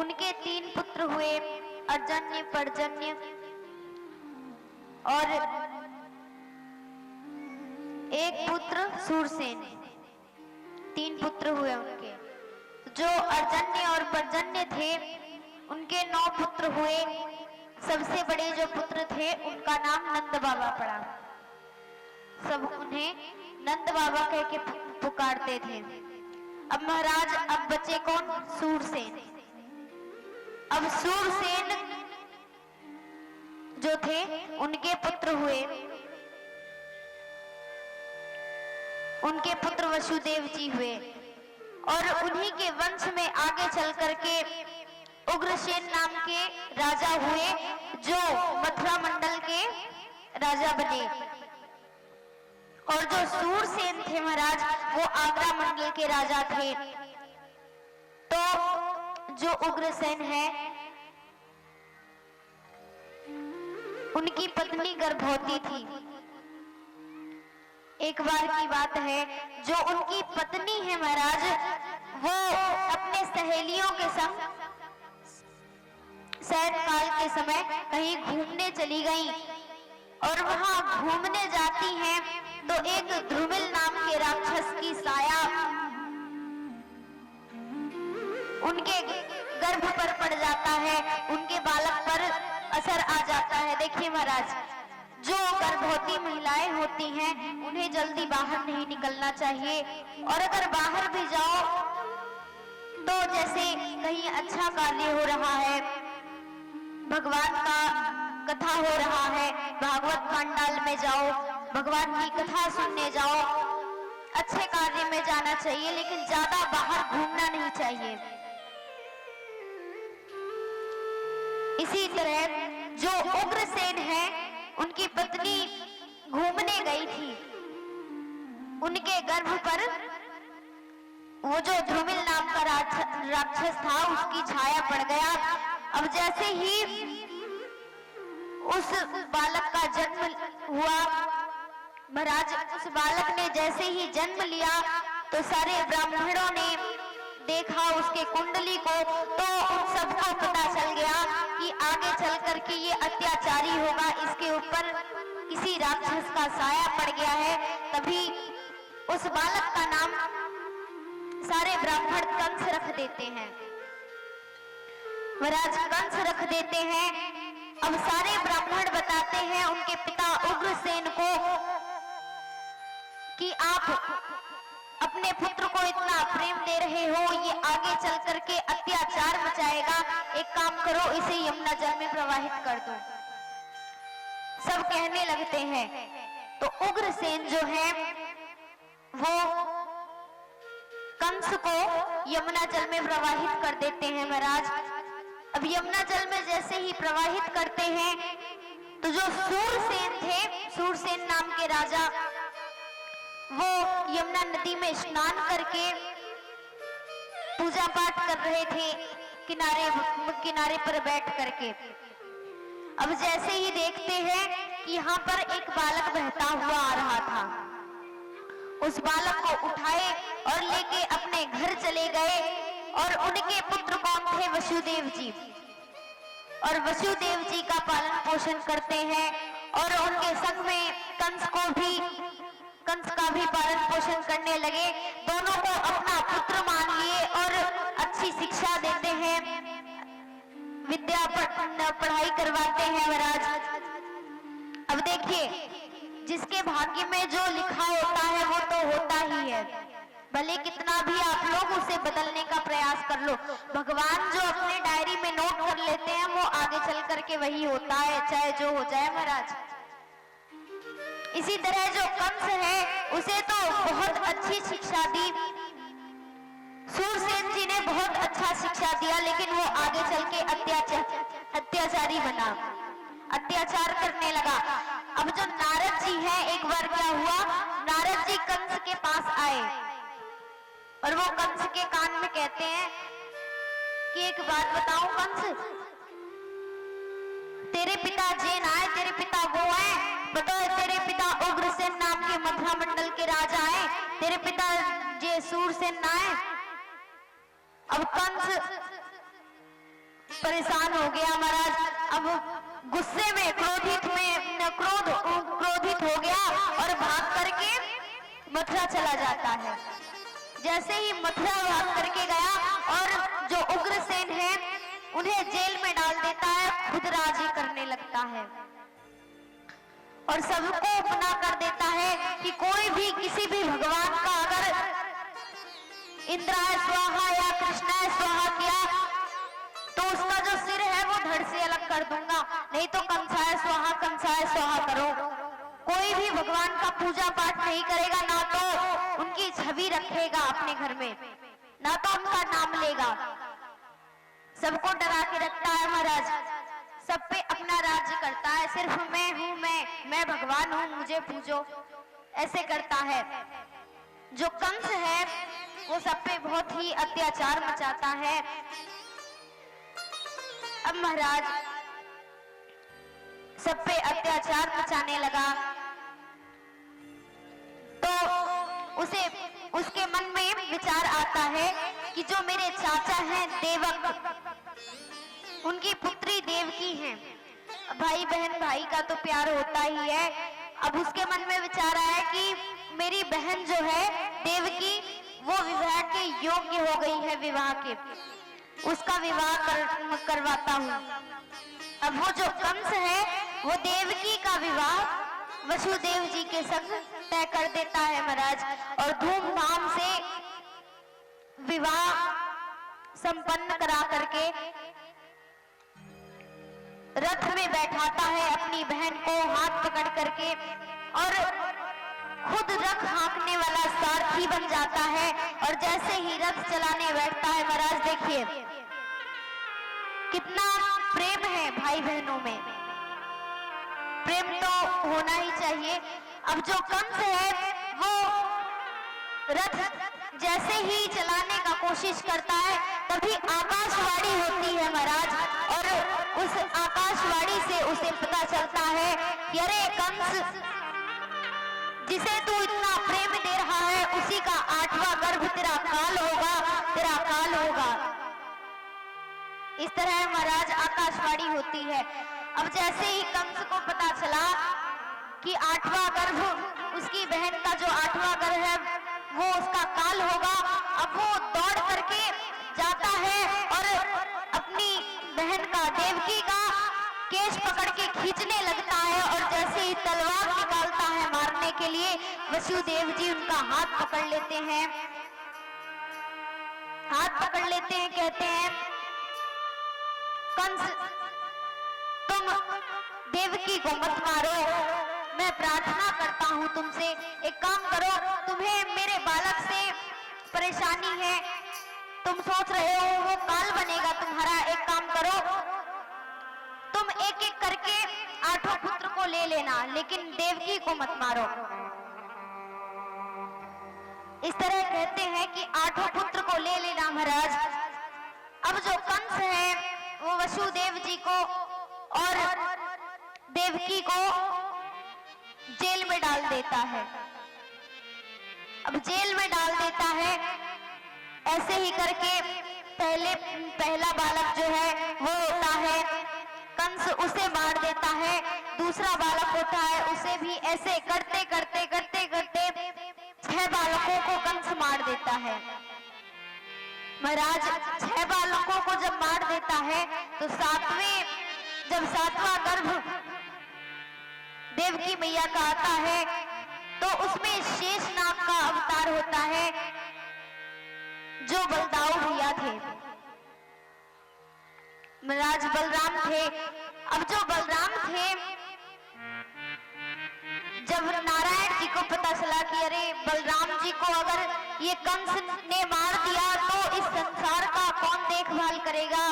उनके 3 पुत्र हुए, अर्जन्य, पर्जन्य और एक पुत्र सूरसेन। 3 पुत्र हुए उनके। जो अर्जन्य और पर्जन्य थे उनके 9 पुत्र हुए। सबसे बड़े जो पुत्र थे उनका नाम नंद बाबा पड़ा। सब उन्हें नंद बाबा कह के पुकारते थे। अब महाराज अब बचे कौन? सूरसेन। अब सूरसेन जो थे उनके पुत्र हुए, उनके पुत्र वसुदेव जी हुए और उन्हीं के वंश में आगे चल करके उग्रसेन नाम के राजा हुए, जो मथुरा मंडल के राजा बने। और जो सूरसेन थे महाराज वो आगरा मंडल के राजा थे। तो जो उग्रसेन है उनकी पत्नी गर्भवती थी। एक बार की बात है, जो उनकी पत्नी है महाराज वो अपने सहेलियों के संग सायंकाल के समय कहीं घूमने चली गई और वहां घूमने जाती हैं तो एक ध्रुमिल नाम के राक्षस की साया उनके गर्भ पर पड़ जाता है, उनके बालक पर असर आ जाता है। देखिए महाराज, जो गर्भवती महिलाएं होती हैं उन्हें जल्दी बाहर नहीं निकलना चाहिए, और अगर बाहर भी जाओ तो जैसे कहीं अच्छा कार्य हो रहा है, भगवान का कथा हो रहा है, भागवत पांडाल में जाओ, भगवान की कथा सुनने जाओ, अच्छे कार्य में जाना चाहिए, लेकिन ज्यादा बाहर घूमना नहीं चाहिए। इसी तरह जो उग्रसेन है उनकी पत्नी घूमने गई थी, उनके गर्भ पर वो जो ध्रुमिल नाम का राक्षस था उसकी छाया पड़ गया। अब जैसे ही उस बालक का जन्म हुआ महाराज, उस बालक ने जैसे ही जन्म लिया तो सारे ब्राह्मणों ने देखा उसके कुंडली को, तो उन सबको पता चल गया कि आगे चल करके ये अत्याचारी होगा, इसके ऊपर किसी राक्षस का साया पड़ गया है। तभी उस बालक का नाम सारे ब्राह्मण कंस रख देते हैं महाराज, कंस रख देते हैं। अब सारे ब्राह्मण बताते हैं उनके पिता उग्रसेन को कि आप अपने पुत्र को इतना प्रेम दे रहे हो, ये आगे चल करके अत्याचार मचाएगा, एक काम करो इसे यमुना जल में प्रवाहित कर दो। सब कहने लगते हैं। तो उग्रसेन जो है वो कंस को यमुना जल में प्रवाहित कर देते हैं महाराज। अब यमुना जल में जैसे ही प्रवाहित करते हैं तो जो सूरसेन थे, सूरसेन नाम के राजा, वो यमुना नदी में स्नान करके पूजा पाठ कर रहे थे किनारे पर बैठ करके। अब जैसे ही देखते हैं कि यहाँ पर एक बालक बहता हुआ आ रहा था, उस बालक को उठाए और लेके अपने घर चले गए। और उनके पुत्र कौन थे? वसुदेव जी। और वसुदेव जी का पालन पोषण करते हैं और उनके संग में कंस का भी पालन पोषण करने लगे। दोनों को अपना पुत्र मान लिए और अच्छी शिक्षा देते हैं, विद्या पढ़ाई करवाते हैं महाराज। अब देखिए, जिसके भाग्य में जो लिखा होता है वो तो होता ही है, भले कितना भी आप लोग उसे बदलने का प्रयास कर लो, भगवान जो अपने डायरी में नोट कर लेते हैं वो आगे चल करके वही होता है, चाहे जो हो जाए महाराज। इसी तरह जो कंस है उसे तो बहुत अच्छी शिक्षा दी, सूरसेन जी ने बहुत अच्छा शिक्षा दिया, लेकिन वो आगे चल के अत्याचारी बना, अत्याचार करने लगा। अब जो नारद जी हैं, एक बार क्या हुआ, नारद जी कंस के पास आए और वो कंस के कान में कहते हैं कि एक बात बताऊं कंस, तेरे पिता जैन आए, तेरे पिता वो आए, बताओ तेरे पिता उग्रसेन नाम के मथुरा मंडल के राजा आए, तेरे पिता जे सूरसेन ना आए। अब कंस परेशान हो गया महाराज। अब गुस्से में क्रोधित हो गया और भाग करके मथुरा चला जाता है। जैसे ही मथुरा भाग करके गया और जो उग्रसेन है उन्हें जेल में डाल देता है, खुद राजी करने लगता है और सबको अपना कर देता है कि कोई भी किसी भी भगवान का अगर इंद्राय स्वाहा या कृष्णाय स्वाहा किया तो उसका जो सिर है वो धड़ से अलग कर दूंगा, नहीं तो कंसाय स्वाहा करो। कोई भी भगवान का पूजा पाठ नहीं करेगा, ना तो उनकी छवि रखेगा अपने घर में, ना तो उनका नाम लेगा। सबको डरा के रखता है महाराज, सब पे अपना राज्य करता है। सिर्फ मैं हूं, मैं भगवान हूं, मुझे पूजो, ऐसे करता है। जो कंस है वो सब पे बहुत ही अत्याचार मचाता है। अब महाराज सब पे अत्याचार मचाने लगा तो उसके मन में विचार आता है कि जो मेरे चाचा हैं देवक, उनकी पुत्री देवकी हैं। भाई बहन भाई का तो प्यार होता ही है। अब उसके मन में विचार आया कि मेरी बहन जो है देवकी वो विवाह के योग्य हो गई है, विवाह के, उसका विवाह करवाता हूँ। अब वो जो कंस है वो देवकी का विवाह वसुदेव जी के संग तय कर देता है महाराज और धूमधाम से विवाह संपन्न करा करके रथ में बैठाता है अपनी बहन को हाथ पकड़ करके और खुद रथ हाँकने वाला सारथी बन जाता है। और जैसे ही रथ चलाने बैठता है महाराज, देखिए कितना प्रेम है भाई बहनों में, प्रेम तो होना ही चाहिए। अब जो कंस है वो रथ जैसे ही चलाने का कोशिश करता है तभी आकाशवाणी होती है महाराज और उस आकाशवाणी से उसे पता चलता है कि अरे कंस, जिसे तू इतना प्रेम दे रहा है उसी का 8वां गर्भ तेरा काल होगा, तेरा काल होगा। इस तरह महाराज आकाशवाणी होती है। अब जैसे ही कंस को पता चला कि 8वां गर्भ उसकी बहन का जो 8वां गर्भ है वो उसका काल होगा, अब वो दौड़ करके जाता है और अपनी बहन का देवकी का केश पकड़ के खींचने लगता है और जैसे ही तलवार निकालता है मारने के लिए, वसुदेव जी उनका हाथ पकड़ लेते हैं, कहते हैं कंस तुम देवकी को मत मारो, मैं प्रार्थना करता हूं तुमसे, एक काम करो, तुम्हें मेरे बालक से परेशानी है, तुम सोच रहे हो वो काल बनेगा तुम्हारा, एक काम करो तुम एक एक करके 8 पुत्र को ले लेना, लेकिन देवकी को मत मारो। इस तरह कहते हैं कि 8 पुत्र को ले लेना महाराज। अब जो कंस है वो वसुदेव जी को और देवकी को जेल में डाल देता है। अब जेल में डाल देता है, ऐसे ही करके पहला बालक जो है वो होता है, कंस उसे मार देता है, दूसरा बालक होता है उसे भी ऐसे करते करते करते करते 6 बालकों को कंस मार देता है। महाराज 6 बालकों को जब मार देता है तो जब 7वां गर्भ देवकी मैया का आता है तो उसमें शेषनाग का अवतार होता है जो बलदाऊ भैया थे, महाराज बलराम थे। अब जो बलराम थे, जब नारायण जी को पता चला कि अरे बलराम जी को अगर ये कंस ने मार दिया तो इस संसार का कौन देखभाल करेगा,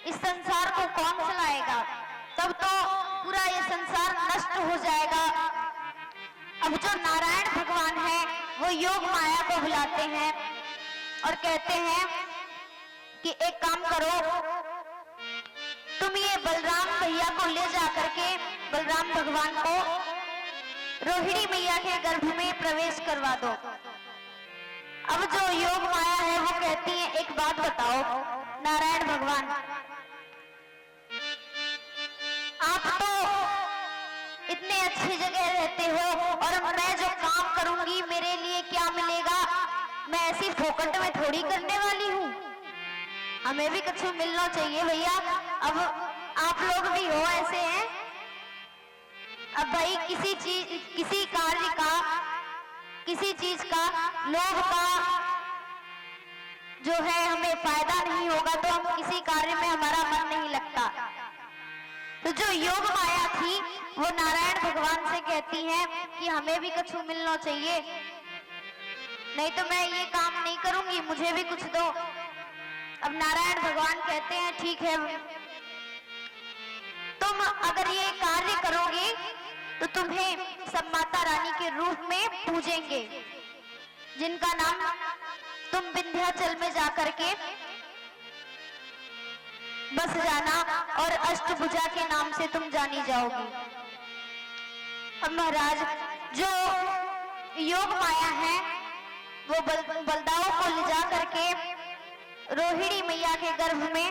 इस संसार को कौन चलाएगा, तब तो पूरा ये संसार नष्ट हो जाएगा। अब जो नारायण भगवान है वो योग माया को बुलाते हैं और कहते हैं कि एक काम करो, तुम ये बलराम भैया को ले जा करके बलराम भगवान को रोहिणी मैया के गर्भ में प्रवेश करवा दो। अब जो योग माया है वो कहती है एक बात बताओ नारायण भगवान, ऐसी फोकट में थोड़ी करने वाली हूँ, हमें भी कुछ मिलना चाहिए भैया। अब आप लोग भी हो ऐसे हैं, अब भाई किसी कार्य का, किसी चीज का, लोभ का जो है हमें फायदा नहीं होगा तो हम किसी कार्य में हमारा मन नहीं लगता। तो जो योग माया थी वो नारायण भगवान से कहती है कि हमें भी कुछ मिलना चाहिए, नहीं तो मैं ये काम नहीं करूंगी, मुझे भी कुछ दो। अब नारायण भगवान कहते हैं ठीक है, तुम अगर ये कार्य करोगे तो तुम्हें सब माता रानी के रूप में पूजेंगे, जिनका नाम तुम विंध्याचल में जाकर के बस जाना और अष्टभुजा के नाम से तुम जानी जाओगी। अब महाराज जो योग माया है वो बलदाऊ को ले जा करके रोहिणी मैया के गर्भ में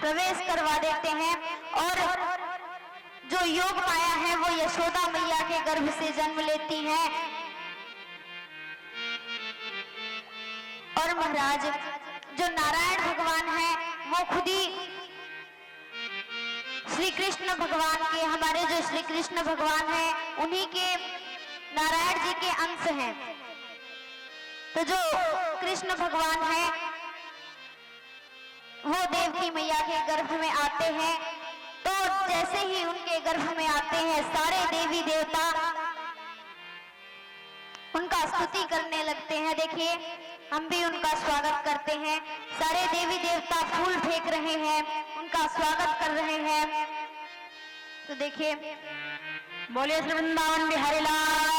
प्रवेश करवा देते हैं, और जो योग माया है वो यशोदा मैया के गर्भ से जन्म लेती है। और महाराज जो नारायण भगवान है वो खुद ही श्री कृष्ण भगवान के, हमारे जो श्री कृष्ण भगवान हैं उन्हीं के, नारायण जी के अंश हैं। तो जो कृष्ण भगवान है वो देवकी मैया के गर्भ में आते हैं, तो जैसे ही उनके गर्भ में आते हैं सारे देवी देवता उनका स्तुति करने लगते हैं। देखिए हम भी उनका स्वागत करते हैं, सारे देवी देवता फूल फेंक रहे हैं, उनका स्वागत कर रहे हैं। तो देखिए, बोलिए श्री वृंदावन बिहारी लाल